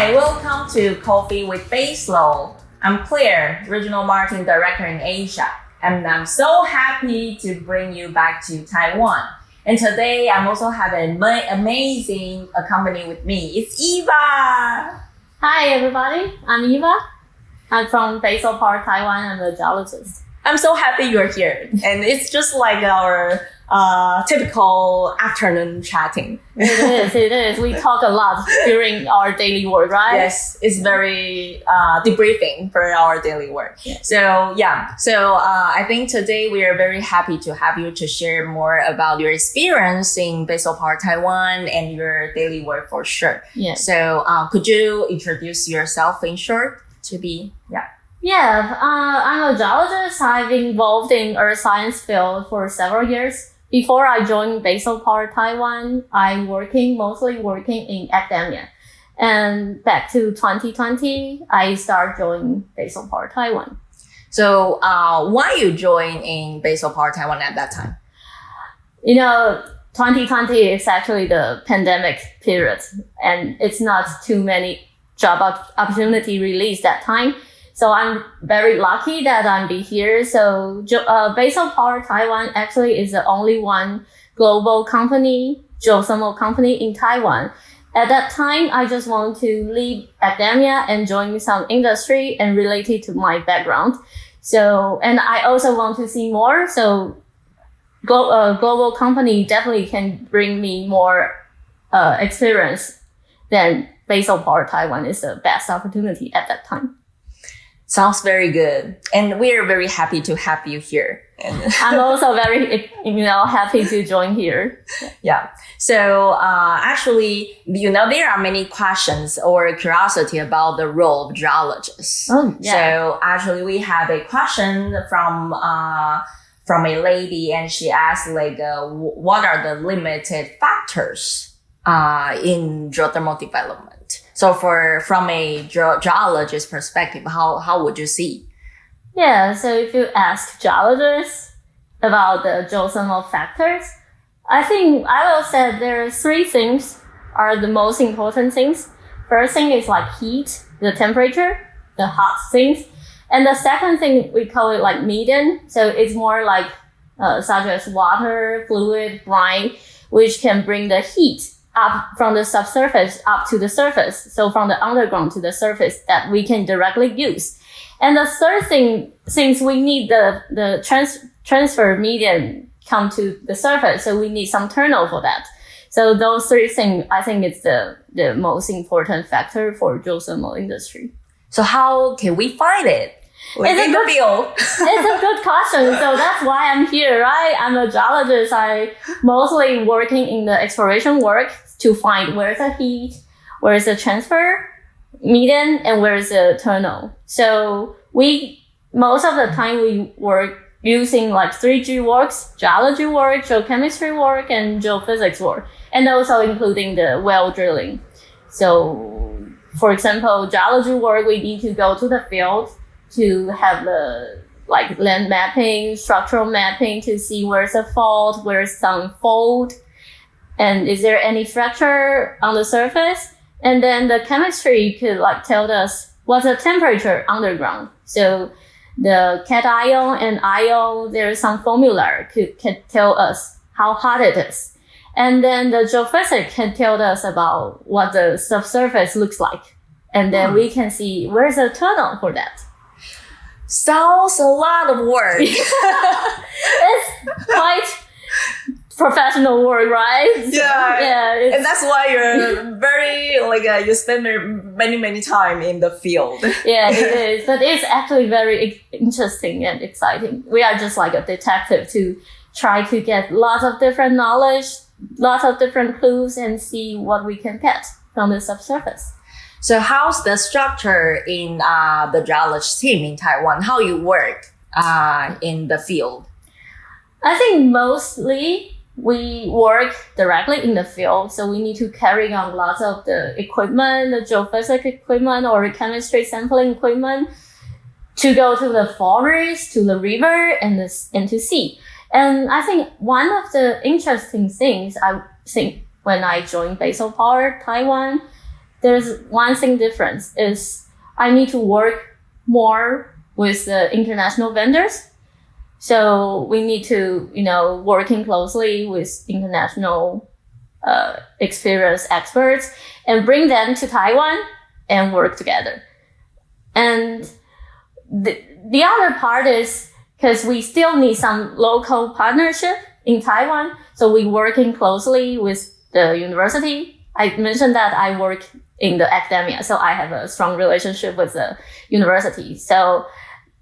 Hi, welcome to Coffee with Baseload. I'm Claire, Regional Marketing Director in Asia, and I'm so happy to bring you back to Taiwan. And today, I'm also having an amazing company with me. It's Eva. Hi, everybody. I'm Eva. I'm from Baseload Power Taiwan. I'm a geologist. I'm so happy you're here. And it's just like our typical afternoon chatting. It is. We talk a lot during our daily work, right? Yes, it's very debriefing for our daily work. Yeah. So I think today we are very happy to have you to share more about your experience in Baseload Power Taiwan and your daily work for sure. Yeah. So could you introduce yourself in short to be, Yeah, I'm a geologist. I've been involved in earth science field for several years. Before I joined Baseload Power Taiwan, I'm mostly working in academia. And back to 2020, I started joining Baseload Power Taiwan. So why you joined in Baseload Power Taiwan at that time? 2020 is actually the pandemic period, and it's not too many job opportunity released that time. So I'm very lucky that I'm be here. So Baseload Power Taiwan actually is the only one global company, geothermal company in Taiwan. At that time, I just want to leave academia and join some industry and related to my background. So, and I also want to see more. So global company definitely can bring me more experience than Baseload Power Taiwan is the best opportunity at that time. Sounds very good. And we are very happy to have you here. And I'm also very, happy to join here. Yeah. So, actually, there are many questions or curiosity about the role of geologists. Oh, yeah. So actually we have a question from a lady, and she asked what are the limited factors, in geothermal development? So from a geologist perspective, how would you see? Yeah, so if you ask geologists about the geothermal factors, I think I will say there are three things are the most important things. First thing is like heat, the temperature, the hot things. And the second thing, we call it like medium. So it's more like such as water, fluid, brine, which can bring the heat up from the subsurface up to the surface. So from the underground to the surface that we can directly use. And the third thing, since we need the transfer medium come to the surface, so we need some tunnel for that. So those three things, I think it's the most important factor for geothermal industry. So how can we find it? It's a good question. So that's why I'm here, right? I'm a geologist. I mostly working in the exploration work to find where's the heat, where's the transfer medium, and where's the tunnel. So most of the time we work using like 3G works, geology work, geochemistry work, and geophysics work, and also including the well drilling. So for example, geology work, we need to go to the field to have the like land mapping, structural mapping to see where's the fault, where's some fold, and is there any fracture on the surface? And then the chemistry could like tell us what's the temperature underground. So the cation and ion, there's some formula can tell us how hot it is. And then the geophysics can tell us about what the subsurface looks like. And then we can see where's the tunnel for that. Sounds a lot of work. It's quite professional work, right? Yeah. And that's why you're very, you spend many time in the field. Yeah, it is. But it's actually very interesting and exciting. We are just like a detective to try to get lots of different knowledge, lots of different clues, and see what we can get from the subsurface. So how's the structure in the geologist team in Taiwan? How you work in the field? I think mostly we work directly in the field. So we need to carry on lots of the equipment, the geophysics equipment or chemistry sampling equipment to go to the forest, to the river, and to sea. And I think one of the interesting things I think when I joined Baseload Power Taiwan, there's one thing difference is I need to work more with the international vendors. So we need to, working closely with international experienced experts and bring them to Taiwan and work together. And the other part is because we still need some local partnership in Taiwan. So we're working closely with the university. I mentioned that I work in the academia, so I have a strong relationship with the university. So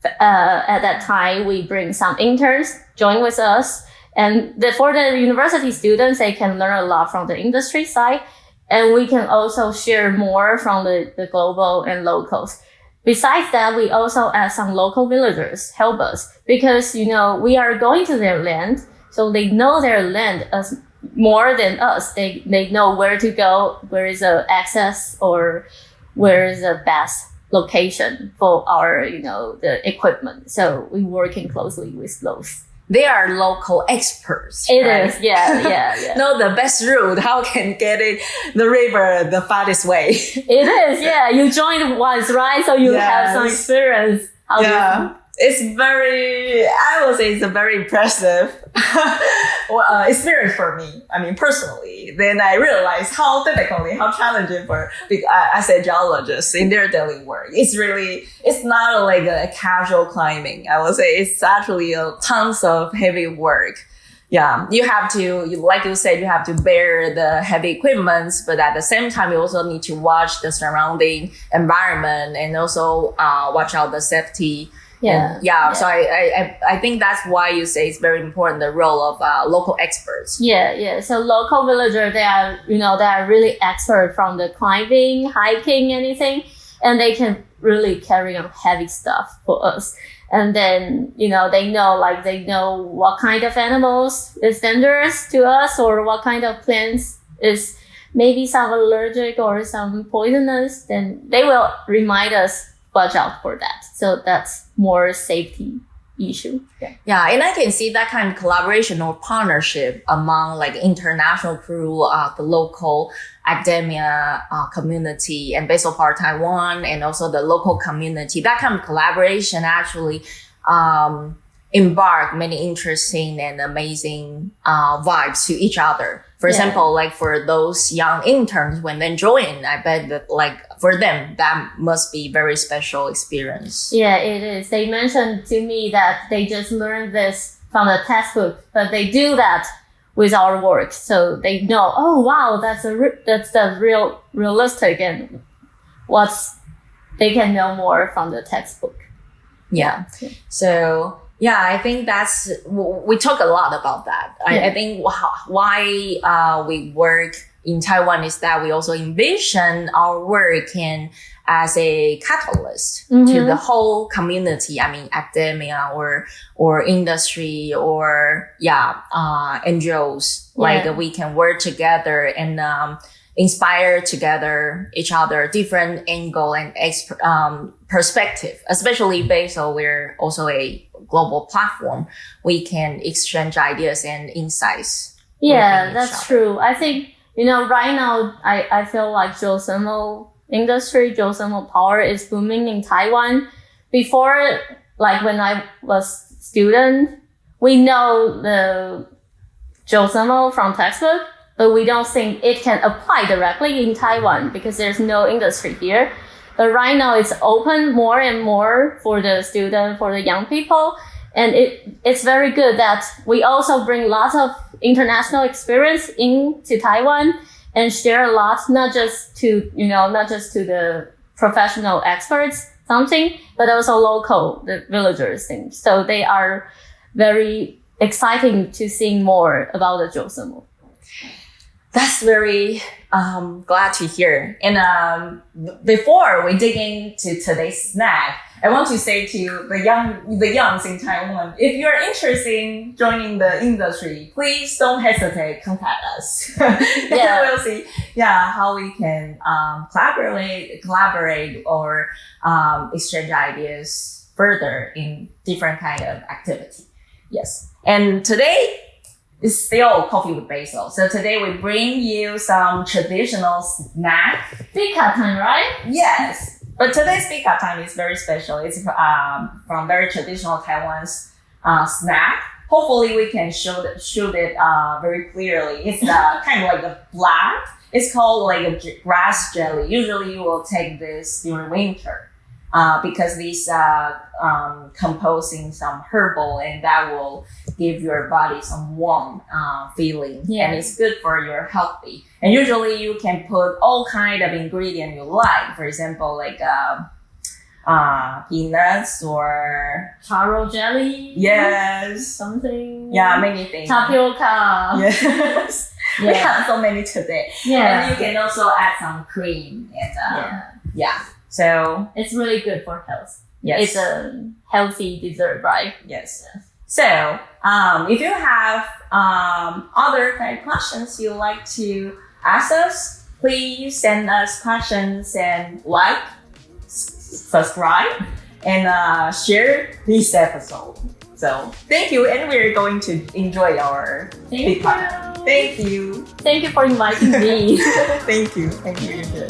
at that time, we bring some interns join with us. And for the university students, they can learn a lot from the industry side. And we can also share more from the global and locals. Besides that, we also ask some local villagers help us because, we are going to their land. So they know their land as more than us. They know where to go, where is the access or where is the best location for our, the equipment. So we're working closely with those. They are local experts. It right? is, yeah. Know the best route, how can get the river the fastest way. It is, yeah. You joined once, right? So you have some experience. It's I would say it's a very impressive experience for me. I mean, personally. Then I realized how difficult, how challenging as a geologist in their daily work. It's not like a casual climbing. I would say it's actually tons of heavy work. Yeah, you have to, like you said, you have to bear the heavy equipments, but at the same time, you also need to watch the surrounding environment and also watch out the safety. Yeah. So I think that's why you say it's very important, the role of local experts. Yeah. So local villagers, they are really expert from the climbing, hiking, anything, and they can really carry on heavy stuff for us. And then, they know what kind of animals is dangerous to us or what kind of plants is maybe some allergic or some poisonous. Then they will remind us watch out for that. So that's more safety issue. Yeah, and I can see that kind of collaboration or partnership among like international crew, the local academia community and Baseload Power Taiwan, and also the local community. That kind of collaboration actually embark many interesting and amazing vibes to each other. For example, like for those young interns when they join, I bet that like for them, that must be very special experience. Yeah, it is. They mentioned to me that they just learned this from the textbook, but they do that with our work. So they know, oh wow, that's the realistic and they can know more from the textbook. Yeah. So I think we talk a lot about that. I think why we work in Taiwan is that we also envision our work as a catalyst to the whole community. I mean, academia or industry or NGOs. Like we can work together and inspire together each other, different angle and perspective. Especially based on we're also a global platform, we can exchange ideas and insights. Yeah, that's true. I think, right now, I feel like geothermal power is booming in Taiwan. Before, like when I was student, we know the geothermal from textbook, but we don't think it can apply directly in Taiwan because there's no industry here. But right now it's open more and more for the student, for the young people. And it's very good that we also bring lots of international experience into Taiwan and share a lot, not just to the professional experts, but also local, the villagers things. So they are very exciting to see more about the geothermal. That's very glad to hear. And before we dig into today's snack, I want to say to the youngs in Taiwan, if you're interested in joining the industry, please don't hesitate. Contact us. We'll see how we can collaborate or exchange ideas further in different kind of activity. Yes. And today it's still coffee with basil. So today we bring you some traditional snack. Fika time, right? Yes, but today's fika time is very special. It's from very traditional Taiwan's snack. Hopefully we can show it very clearly. It's kind of like a black. It's called like a grass jelly. Usually you will take this during winter. Because these composing some herbal and that will give your body some warm feeling and it's good for your healthy. And usually you can put all kind of ingredient you like. For example, like peanuts or Taro jelly. Yes. Something. Yeah, many things. Tapioca. Yes. Yeah. We have so many today. Yeah. And you can also add some cream and yeah. So it's really good for health. Yes. It's a healthy dessert, right? Yes. So, if you have other kind of questions you'd like to ask us, please send us questions and like, subscribe, and share this episode. So, thank you, and we're going to enjoy our Thank you. Thank you. Thank you for inviting me. Thank you. Thank you.